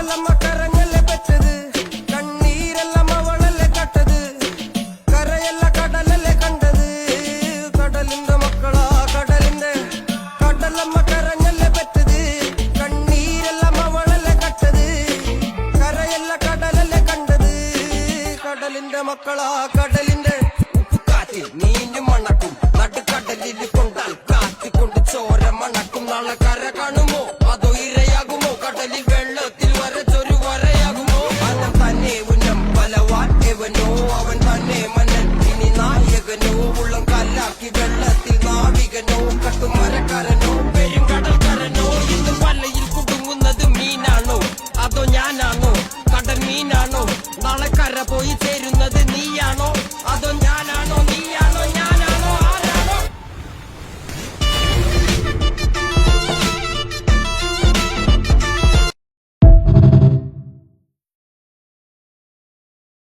കടലമ്മ കരഞ്ഞല്ലേ പെറ്റത്, കണ്ണീരെല്ലാം അവളല്ലേ കട്ടത്, കരയല്ല കടലല്ലേ കണ്ടത്, കടലിന്റെ മക്കളാ കടലിന്റെ. കടലമ്മ കരഞ്ഞല്ലേ പെറ്റത്, കണ്ണീരെല്ലാം അവളല്ലേ കട്ടത്, കരയല്ല കടലല്ലേ കണ്ടത്, കടലിന്റെ മക്കളാ.